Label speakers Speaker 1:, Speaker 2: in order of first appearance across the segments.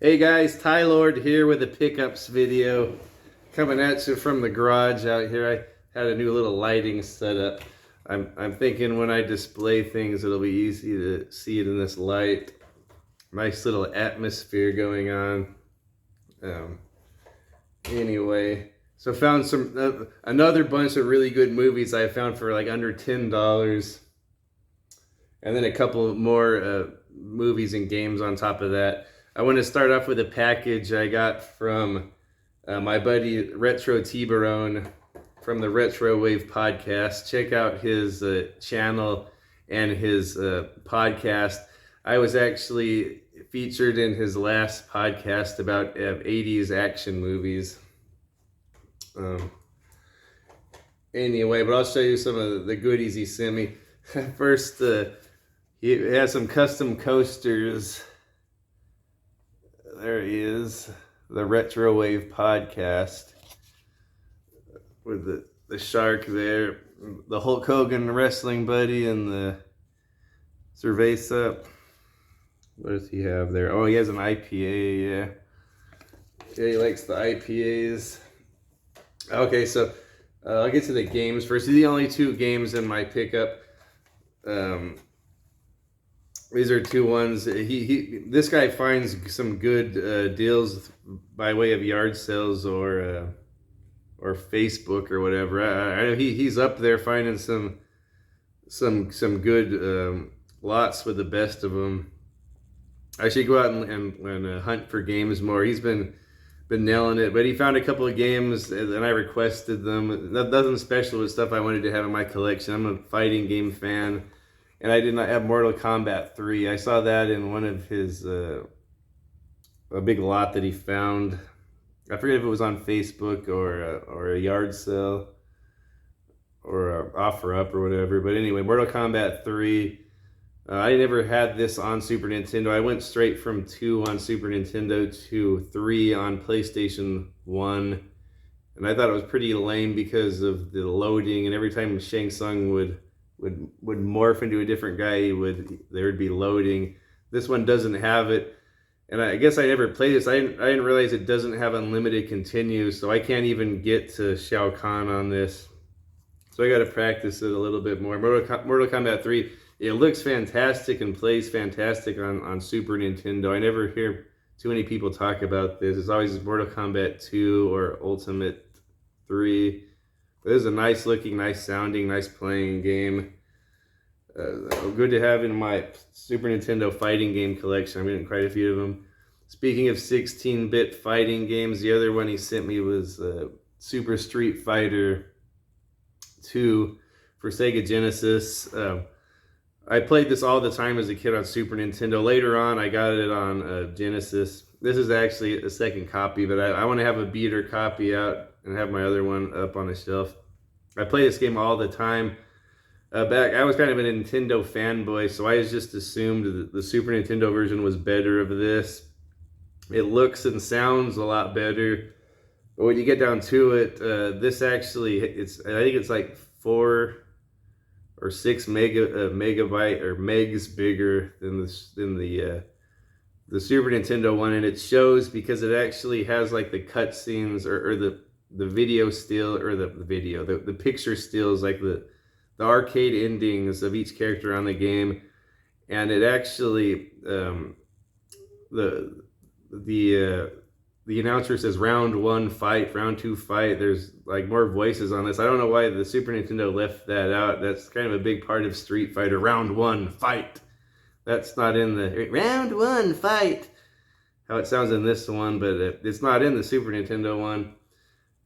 Speaker 1: Hey guys, Ty Lord here with a pickups video coming at you from the garage out here. I had a new little lighting setup. I'm thinking when I display things it'll be easy to see it in this light. Nice little atmosphere going on. Um, anyway, so found another bunch of really good movies I found for like under $10, and then a couple more movies and games on top of that. I want to start off with a package I got from my buddy Retro Tiburon from the Retro Wave podcast. Check out his channel and his podcast. I was actually featured in his last podcast about 80s action movies. Anyway, but I'll show you some of the goodies he sent me. First, he has some custom coasters. There he is, the Retro Wave podcast with the shark there, the Hulk Hogan wrestling buddy, and the cerveza. What does he have there? Oh, he has an IPA, yeah. Yeah, he likes the IPAs. Okay, so I'll get to the games first. These are the only two games in my pickup. These are two ones. This guy finds some good deals by way of yard sales or Facebook or whatever. I know he's up there finding some good lots with the best of them. I should go out and hunt for games more. He's been nailing it, but he found a couple of games and I requested them. Nothing special, with stuff I wanted to have in my collection. I'm a fighting game fan. And I did not have Mortal Kombat 3. I saw that in one of his, a big lot that he found. I forget if it was on Facebook or a yard sale or a offer up or whatever. But anyway, Mortal Kombat 3. I never had this on Super Nintendo. I went straight from 2 on Super Nintendo to 3 on PlayStation 1. And I thought it was pretty lame because of the loading. And every time Shang Tsung would morph into a different guy, there would be loading. This one doesn't have it, and I guess I never played this. I didn't realize it doesn't have unlimited continue, so I can't even get to Shao Kahn on this. So I got to practice it a little bit more. Mortal Kombat 3, it looks fantastic and plays fantastic on Super Nintendo. I never hear too many people talk about this. It's always Mortal Kombat 2 or Ultimate 3. This is a nice looking, nice sounding, nice playing game. Good to have in my Super Nintendo fighting game collection. I'm getting quite a few of them. Speaking of 16-bit fighting games, the other one he sent me was Super Street Fighter 2 for Sega Genesis. I played this all the time as a kid on Super Nintendo. Later on, I got it on Genesis. This is actually a second copy, but I want to have a beater copy out and have my other one up on the shelf. I play this game all the time. I was kind of a Nintendo fanboy, so I just assumed that the Super Nintendo version was better of this. It looks and sounds a lot better, but when you get down to it, this actually, I think it's like 4 or 6 megabyte or megs bigger than the Super Nintendo one, and it shows because it actually has like the cutscenes or the video still, or the picture stills, like the arcade endings of each character on the game, and it actually the announcer says round 1 fight, round 2 fight. There's like more voices on this. I don't know why the Super Nintendo left that out. That's kind of a big part of Street Fighter. Round 1 fight. That's not in the round 1 fight, how it sounds in this one, but it's not in the Super Nintendo one.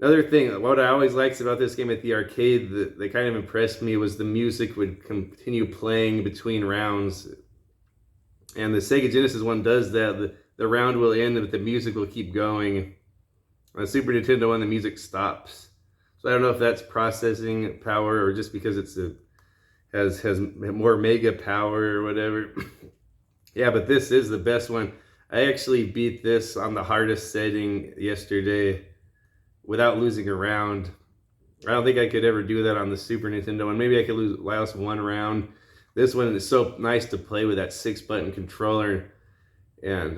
Speaker 1: Another thing, what I always liked about this game at the arcade that kind of impressed me was the music would continue playing between rounds. And the Sega Genesis one does that. The round will end, but the music will keep going. On the Super Nintendo one, the music stops. So I don't know if that's processing power or just because has more mega power or whatever. Yeah, but this is the best one. I actually beat this on the hardest setting yesterday without losing a round. I don't think I could ever do that on the Super Nintendo one. Maybe I could lose one round. This one is so nice to play with that 6-button controller, and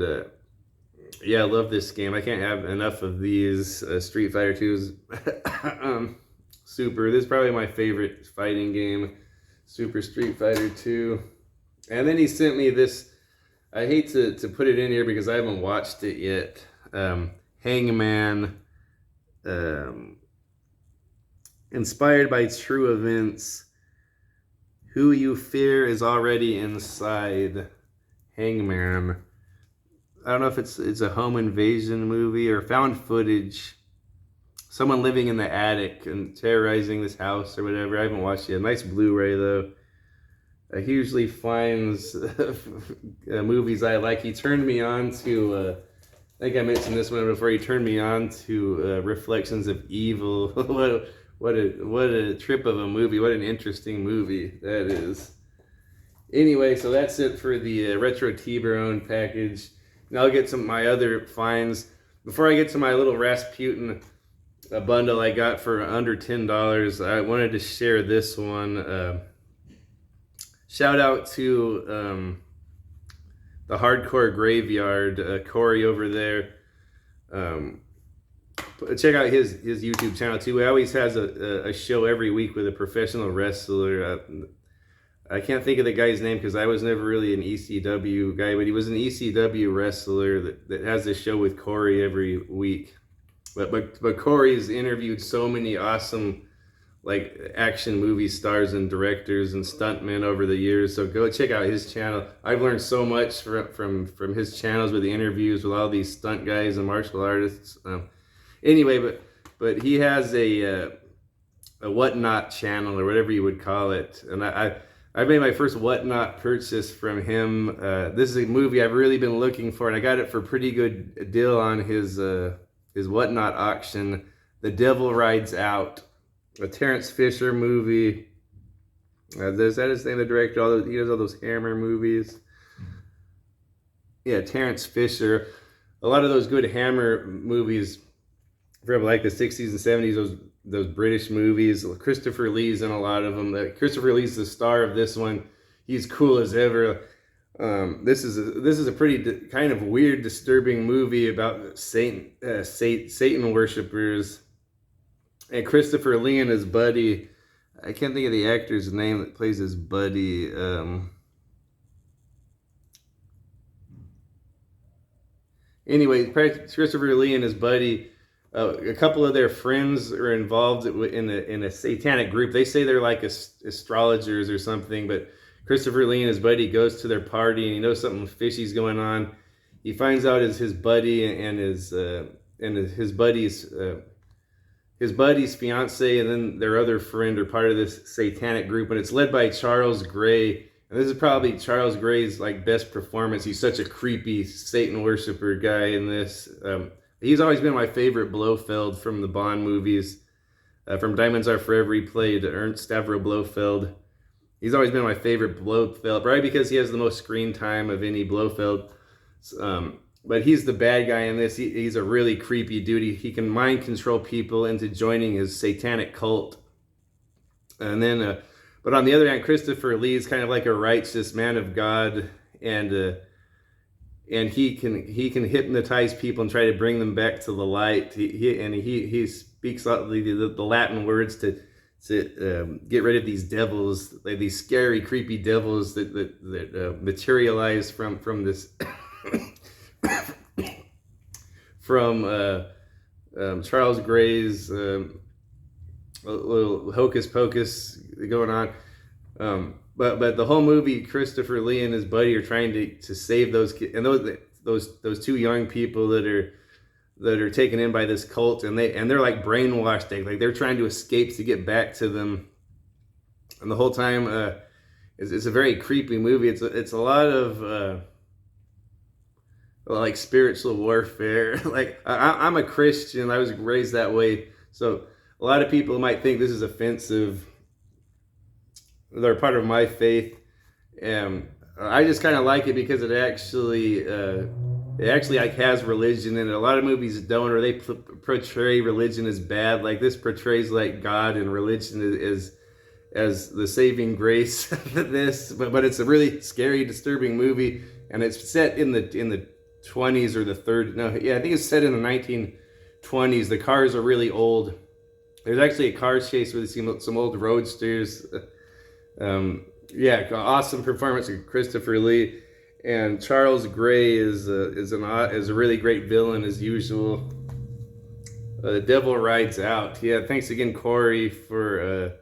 Speaker 1: Yeah, I love this game. I can't have enough of these. Street Fighter 2's super. This is probably my favorite fighting game, Super Street Fighter 2. And then he sent me this. I hate to put it in here because I haven't watched it yet. Hangman, um, inspired by true events. Who you fear is already inside. Hangman. I don't know if it's a home invasion movie or found footage. Someone living in the attic and terrorizing this house or whatever. I haven't watched it yet. Nice Blu-ray though. He usually finds movies I like. He turned me on to, I think I mentioned this one before. He turned me on to Reflections of Evil. what a trip of a movie. What an interesting movie that is. Anyway, so that's it for the Retro Tiburon package. Now I'll get to my other finds. Before I get to my little Rasputin bundle I got for under $10, I wanted to share this one. Shout out to the Harcore Graveyard, Corey over there. Check out his YouTube channel too. He always has a show every week with a professional wrestler. I can't think of the guy's name because I was never really an ECW guy, but he was an ECW wrestler that has this show with Corey every week. But Corey's interviewed so many awesome like action movie stars and directors and stuntmen over the years. So go check out his channel. I've learned so much from his channels with the interviews with all these stunt guys and martial artists. Anyway, but he has a Whatnot channel or whatever you would call it, and I made my first Whatnot purchase from him. This is a movie I've really been looking for, and I got it for a pretty good deal on his Whatnot auction. The Devil Rides Out, a Terrence Fisher movie. Is that his name? The director, he does all those Hammer movies. Yeah, Terrence Fisher. A lot of those good Hammer movies from like the 60s and 70s, those British movies. Christopher Lee's in a lot of them. Christopher Lee's the star of this one. He's cool as ever. This is a pretty kind of weird, disturbing movie about Satan worshippers. And Christopher Lee and his buddy, I can't think of the actor's name that plays his buddy. Anyway, Christopher Lee and his buddy, a couple of their friends are involved in a satanic group. They say they're like astrologers or something, but Christopher Lee and his buddy goes to their party and he knows something fishy's going on. He finds out his buddy and his buddy's fiance and then their other friend are part of this satanic group, and it's led by Charles Gray. And this is probably Charles Gray's like best performance. He's such a creepy Satan worshiper guy in this. He's always been my favorite Blofeld from the Bond movies. From Diamonds Are Forever, he played Ernst Stavro Blofeld. He's always been my favorite Blofeld, probably because he has the most screen time of any Blofeld. But he's the bad guy in this. He's a really creepy dude. He can mind control people into joining his satanic cult. And then, but on the other hand, Christopher Lee is kind of like a righteous man of God, and he can hypnotize people and try to bring them back to the light. He speaks the Latin words to get rid of these devils, like these scary, creepy devils that materialize from this. From Charles Gray's little hocus pocus going on, but the whole movie, Christopher Lee and his buddy are trying to save those kids, and those two young people that are taken in by this cult, and they're like brainwashed. They're trying to escape to get back to them, and the whole time it's a very creepy movie. It's a lot of like spiritual warfare. Like I'm a Christian. I was raised that way, so a lot of people might think this is offensive. They're part of my faith, and I just kind of like it because it actually like has religion in it. A lot of movies don't, or they portray religion as bad. Like this portrays like God and religion as the saving grace of this. But it's a really scary, disturbing movie, and it's set in the 1920s or the third. No, yeah, I think it's set in the 1920s. The cars are really old. There's actually a car chase with some old roadsters. Yeah, awesome performance of Christopher Lee, and Charles Gray is a really great villain as usual. The Devil Rides Out. Yeah, thanks again, Corey, for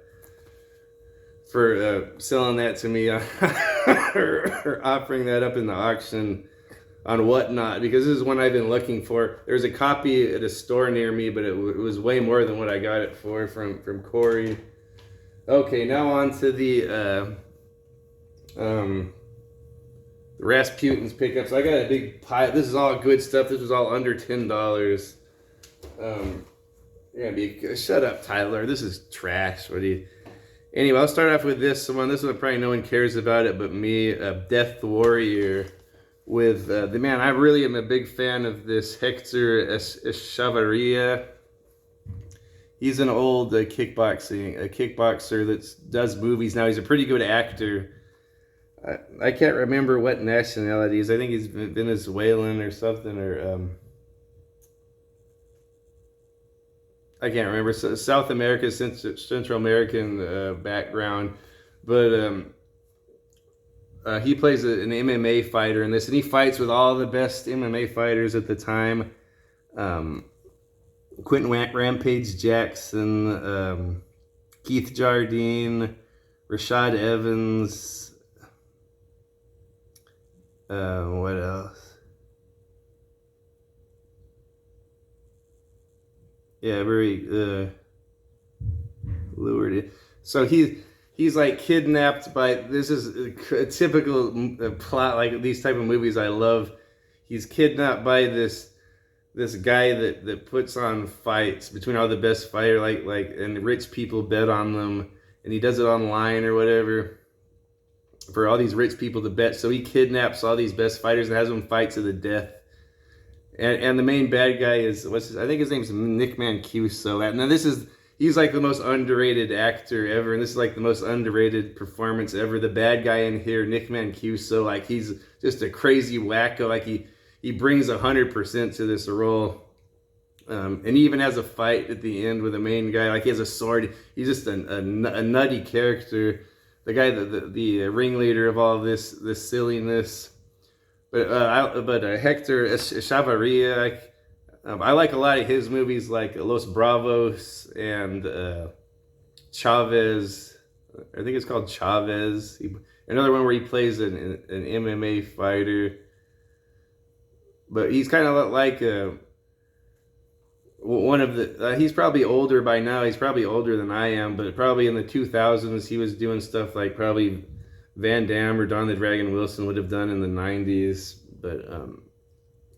Speaker 1: selling that to me or offering that up in the auction on Whatnot, because this is one I've been looking for. There's a copy at a store near me, but it was way more than what I got it for from Corey. Okay, now on to the Rasputin's pickups. I got a big pile. This is all good stuff. This was all under $10. Shut up, Tyler. This is trash. What do you? Anyway, I'll start off with this one. This one probably no one cares about it but me. Death Warrior with the man. I really am a big fan of this Hector Echavarria. He's an old kickboxer that does movies now. He's a pretty good actor. I can't remember what nationality he is. I think he's Venezuelan or something, or I can't remember. South America, Central American background, but he plays an MMA fighter in this, and he fights with all the best MMA fighters at the time. Quentin Rampage Jackson, Keith Jardine, Rashad Evans. What else? Yeah, very lured. So he's like kidnapped by. This is a typical plot, like these type of movies I love. He's kidnapped by this guy that puts on fights between all the best fighter, and rich people bet on them, and he does it online or whatever for all these rich people to bet. So he kidnaps all these best fighters and has them fight to the death. And the main bad guy is I think his name's Nick Mancuso. Now he's like the most underrated actor ever, and this is like the most underrated performance ever. The bad guy in here, Nick Mancuso, like he's just a crazy wacko. Like he brings 100% to this role. And he even has a fight at the end with the main guy. Like he has a sword. He's just a nutty character. The guy, the ringleader of all this silliness. But Hector Echavarria, I like a lot of his movies, like Los Bravos and Chavez. I think it's called Chavez. Another one where he plays an MMA fighter. But he's kind of like one of the. He's probably older by now. He's probably older than I am. But probably in the 2000s, he was doing stuff like probably Van Damme or Don the Dragon Wilson would have done in the 90s. But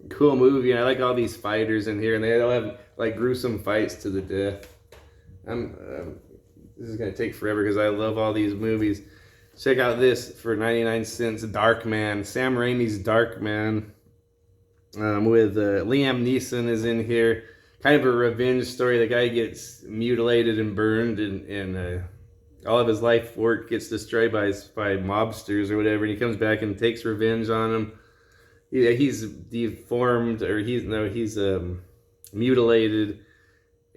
Speaker 1: cool movie. And I like all these fighters in here, and they all have like gruesome fights to the death. This is gonna take forever because I love all these movies. Check out this for 99 cents. Darkman. Sam Raimi's Darkman. With Liam Neeson is in here. Kind of a revenge story. The guy gets mutilated and burned, and all of his life work gets destroyed by mobsters or whatever. And he comes back and takes revenge on them. He's deformed, or he's mutilated,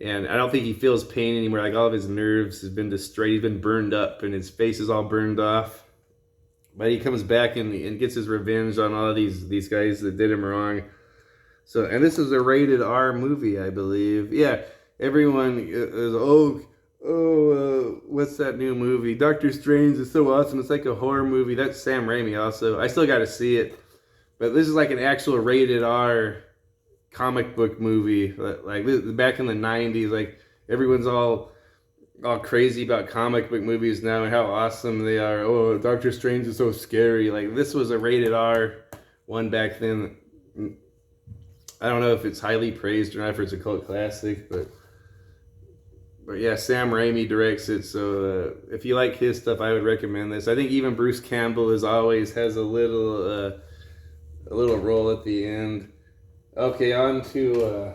Speaker 1: and I don't think he feels pain anymore. Like all of his nerves have been destroyed. He's been burned up, and his face is all burned off. But he comes back and gets his revenge on all of these guys that did him wrong. So, and this is a rated R movie, I believe. Yeah, everyone is, what's that new movie? Doctor Strange is so awesome. It's like a horror movie. That's Sam Raimi also. I still got to see it. But this is like an actual rated R comic book movie. Like back in the 90s, like everyone's all crazy about comic book movies now and how awesome they are. Oh, Doctor Strange is so scary. Like this was a rated R one back then. I don't know if it's highly praised or not, if it's a cult classic, but yeah, Sam Raimi directs it. So if you like his stuff, I would recommend this. I think even Bruce Campbell has a little role at the end. Okay, on to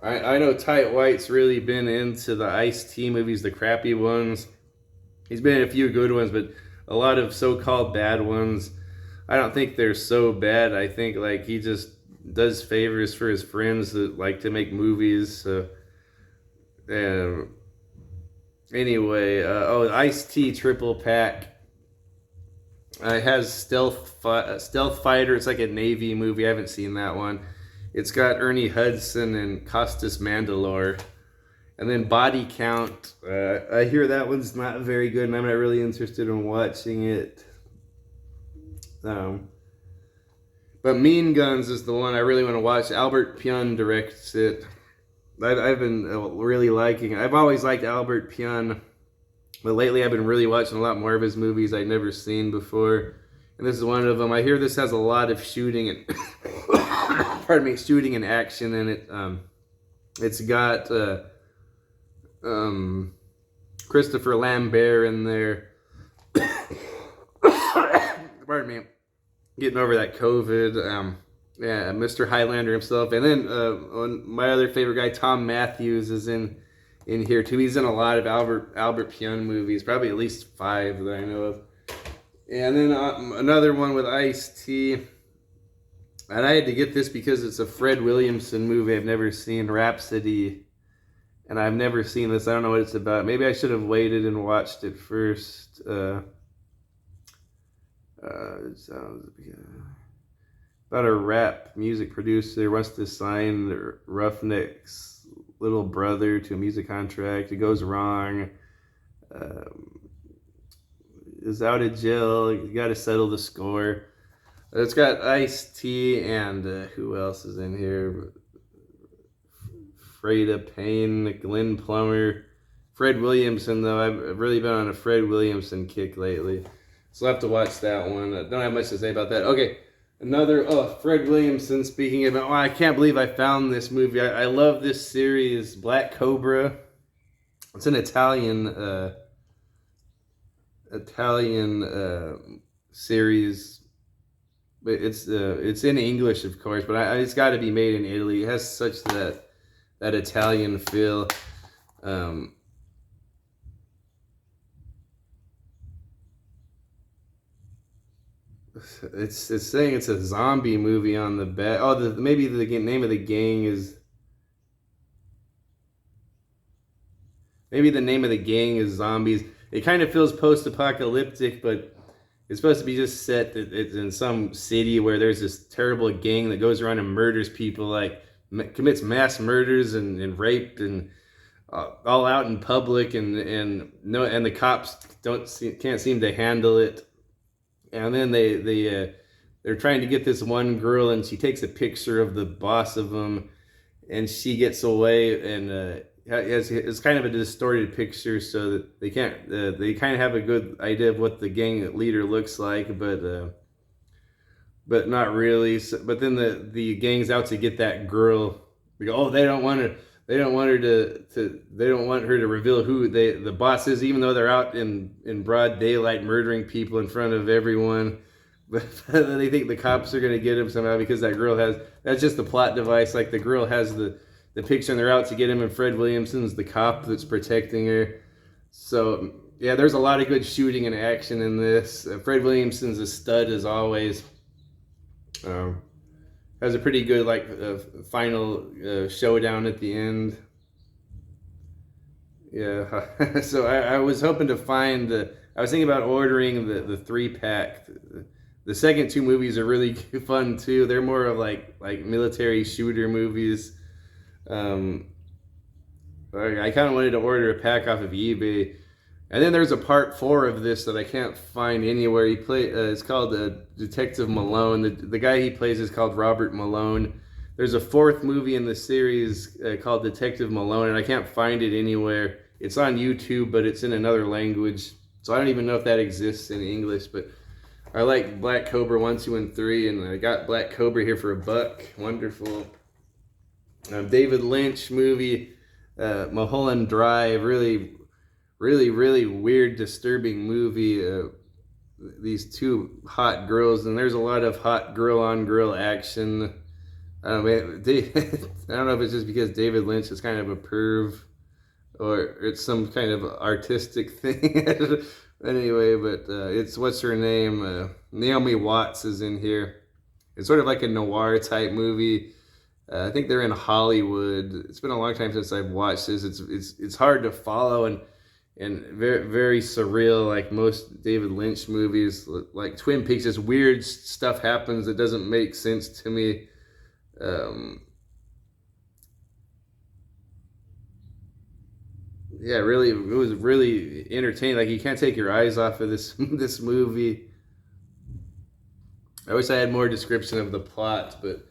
Speaker 1: I know Tight White's really been into the Ice-T movies, the crappy ones. He's been in a few good ones, but a lot of so-called bad ones. I don't think they're so bad. I think like he just does favors for his friends that like to make movies. So, um, anyway, Ice-T triple pack. It has Stealth Fighter. It's like a Navy movie. I haven't seen that one. It's got Ernie Hudson and Costas Mandylor. And then Body Count. I hear that one's not very good, and I'm not really interested in watching it. But Mean Guns is the one I really want to watch. Albert Pyun directs it. I've been really liking it. I've always liked Albert Pyun, but lately I've been really watching a lot more of his movies I'd never seen before. And this is one of them. I hear this has a lot of shooting and pardon me, shooting and action in it. It's got Christopher Lambert in there. Pardon me, getting over that COVID. Yeah, Mr. Highlander himself, and then my other favorite guy, Tom Matthews, is in here too. He's in a lot of Albert Pyun movies, probably at least 5 that I know of. And then another one with Ice-T. And I had to get this because it's a Fred Williamson movie I've never seen, Rhapsody. And I've never seen this. I don't know what it's about. Maybe I should have waited and watched it first. It sounds about a rap music producer wants to sign Roughneck's little brother to a music contract. It goes wrong. Is out of jail. You got to settle the score. It's got Ice-T and who else is in here? Freda Payne, Glenn Plummer, Fred Williamson. Though I've really been on a Fred Williamson kick lately, so I'll have to watch that one. I don't have much to say about that. Okay, another Fred Williamson. Speaking about, I can't believe I found this movie. I love this series, Black Cobra. It's an Italian series, but it's in English, of course. But it's got to be made in Italy. It has such that Italian feel. It's saying it's a zombie movie on the back. Oh, maybe the name of the gang is. Maybe the name of the gang is Zombies. It kind of feels post-apocalyptic, but it's supposed to be just set that it's in some city where there's this terrible gang that goes around and murders people, like commits mass murders and rape and all out in public, and the cops can't seem to handle it. And then they're trying to get this one girl, and she takes a picture of the boss of them, and she gets away, and it's kind of a distorted picture, so that they can't. They kind of have a good idea of what the gang leader looks like, but not really. So, but then the gang's out to get that girl. We go, oh, they don't want her to reveal who the boss is, even though they're out in broad daylight murdering people in front of everyone. But they think the cops are going to get him somehow because that girl that's just the plot device. Like the girl has the picture and they're out to get him, and Fred Williamson's the cop that's protecting her. So yeah, there's a lot of good shooting and action in this. Fred Williamson's a stud as always. Has a pretty good final showdown at the end. Yeah, so I was hoping to find I was thinking about ordering the 3-pack. The second 2 movies are really fun too. They're more of like military shooter movies. I kind of wanted to order a pack off of eBay, and then there's a part 4 of this that I can't find anywhere. It's called Detective Malone. The guy he plays is called Robert Malone. There's a 4th movie in the series called Detective Malone, and I can't find it anywhere. It's on YouTube, but it's in another language, so I don't even know if that exists in English. But I like Black Cobra 1, 2, and 3, and I got Black Cobra here for $1. Wonderful. David Lynch movie, Mulholland Drive. Really, really, really weird, disturbing movie. These 2 hot girls, and there's a lot of hot girl-on-girl action. I don't know if it's just because David Lynch is kind of a perv, or it's some kind of artistic thing. Anyway, but it's what's her name? Naomi Watts is in here. It's sort of like a noir type movie. I think they're in Hollywood. It's been a long time since I've watched this. It's hard to follow and very very surreal, like most David Lynch movies. Like Twin Peaks, just weird stuff happens that doesn't make sense to me. Yeah, really, it was really entertaining. Like you can't take your eyes off of this this movie. I wish I had more description of the plot, but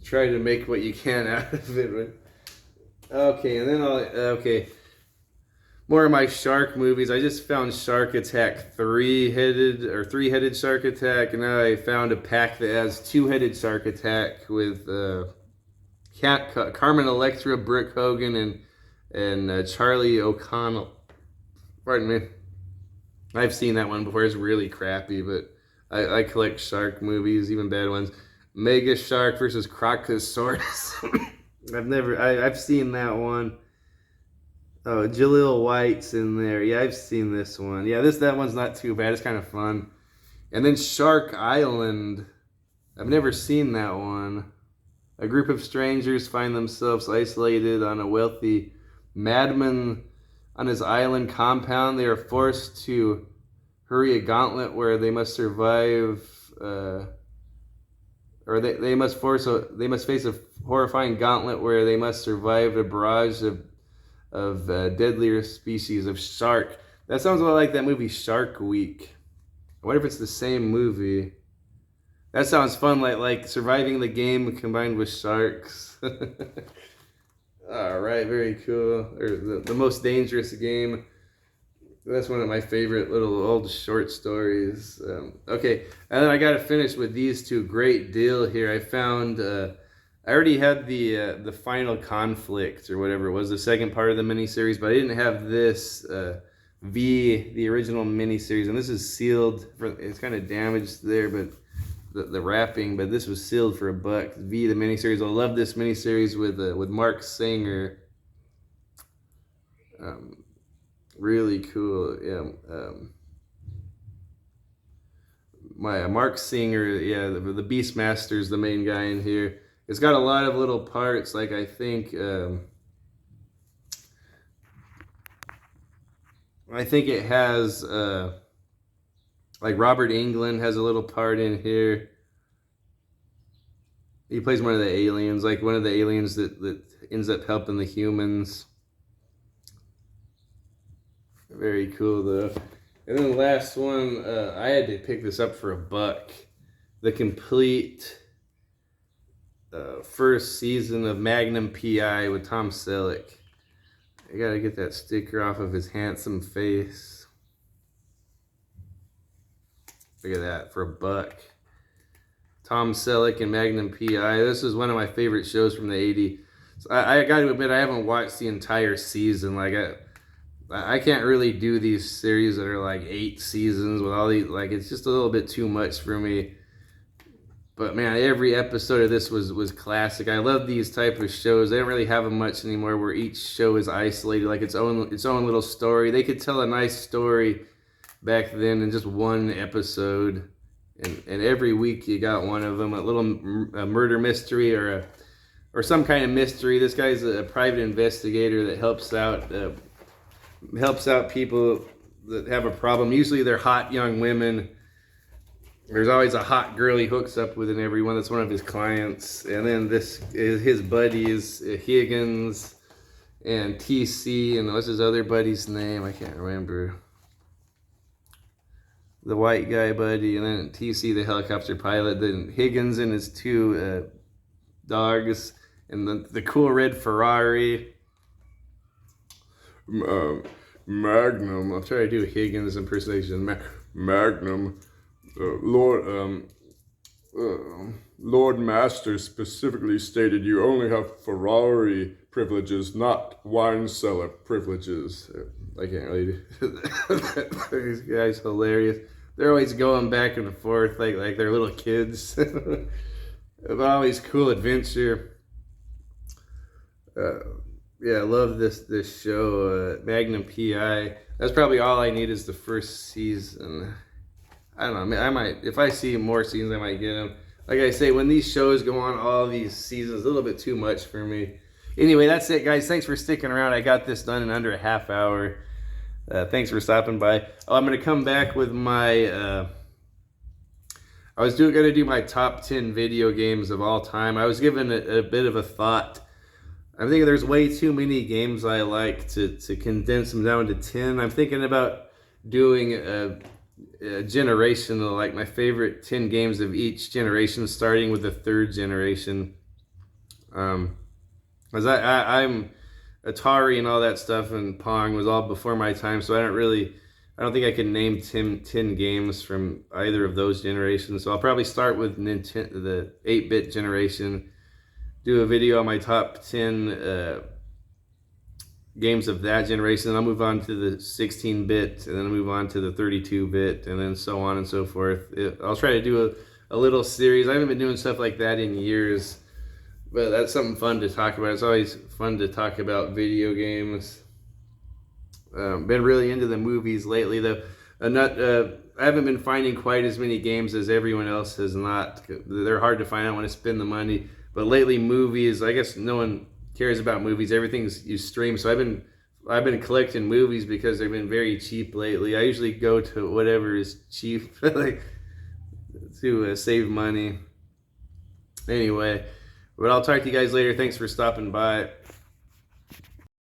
Speaker 1: try to make what you can out of it. Okay, and then more of my shark movies. I just found Shark Attack three-headed Shark Attack, and now I found a pack that has two-headed Shark Attack with Carmen Electra, Brooke Hogan, and Charlie O'Connell. Pardon me. I've seen that one before. It's really crappy, but I collect shark movies, even bad ones. Mega Shark versus Crocosaurus. I've seen that one. Oh, Jaleel White's in there. Yeah, I've seen this one. Yeah, that one's not too bad. It's kind of fun. And then Shark Island. I've never seen that one. A group of strangers find themselves isolated on a wealthy madman on his island compound. They are forced to hurry a gauntlet where they must survive, or they must face a horrifying gauntlet where they must survive a barrage of deadlier species of shark. That sounds a lot like that movie Shark Week. I wonder if it's the same movie. That sounds fun, like surviving the game combined with sharks. All right, very cool. Or the most dangerous game. That's one of my favorite little old short stories. Okay, and then I got to finish with these two. Great deal here. I found. I already had the final conflict or whatever it was, the second part of the miniseries, but I didn't have this the original miniseries, and this is sealed. It's kind of damaged there, but. The wrapping, but this was sealed for $1. The miniseries. I love this miniseries with Mark Singer. Really cool. Yeah. Mark Singer. Yeah, the Beastmaster's the main guy in here. It's got a lot of little parts. Like I think it has. Like Robert Englund has a little part in here. He plays one of the aliens, like one of the aliens that ends up helping the humans. Very cool though. And then the last one, I had to pick this up for $1. The complete first season of Magnum P.I. with Tom Selleck. I gotta get that sticker off of his handsome face. Look at that, for $1. Tom Selleck and Magnum P.I. This is one of my favorite shows from the 80s. So I got to admit, I haven't watched the entire season. Like I can't really do these series that are like 8 seasons with all these. Like it's just a little bit too much for me. But man, every episode of this was classic. I love these type of shows. They don't really have them much anymore, where each show is isolated, like its own little story. They could tell a nice story back then in just one episode, and every week you got one of them, a murder mystery or some kind of mystery. This guy's a private investigator that helps out people that have a problem. Usually they're hot young women. There's always a hot girl he hooks up with in every one. That's one of his clients. And then this is his buddies, Higgins and TC, and what's his other buddy's name? I can't remember. The white guy buddy, and then TC, the helicopter pilot, then Higgins and his 2 dogs, and the cool red Ferrari. Magnum. I'll try to do Higgins impersonation. Magnum. Lord Master specifically stated you only have Ferrari privileges, not wine cellar privileges. I can't really do that. These guys hilarious. They're always going back and forth like they're little kids. Always cool adventure. yeah, I love this show, Magnum PI. That's probably all I need is the first season. I don't know. I mean, I might, if I see more seasons, I might get them. Like I say, when these shows go on all these seasons, a little bit too much for me. Anyway, that's it, guys. Thanks for sticking around. I got this done in under a half hour. Thanks for stopping by. Oh, I'm going to come back with my... I was going to do my top 10 video games of all time. I was given a bit of a thought. I'm thinking there's way too many games I like to condense them down to 10. I'm thinking about doing a generation, like my favorite 10 games of each generation, starting with the third generation. As I'm Atari and all that stuff, and Pong was all before my time, so I don't think I can name 10 games from either of those generations. So I'll probably start with Nintendo, the 8-bit generation, do a video on my top 10 games of that generation, and I'll move on to the 16-bit, and then I'll move on to the 32-bit, and then so on and so forth. I'll try to do a little series. I haven't been doing stuff like that in years, but that's something fun to talk about. It's always fun to talk about video games. Been really into the movies lately, though. I haven't been finding quite as many games as everyone else has not. They're hard to find. I want to spend the money. But lately, movies, I guess no one cares about movies. Everything's you stream. So I've been collecting movies because they've been very cheap lately. I usually go to whatever is cheap, like to save money. Anyway, but I'll talk to you guys later. Thanks for stopping by.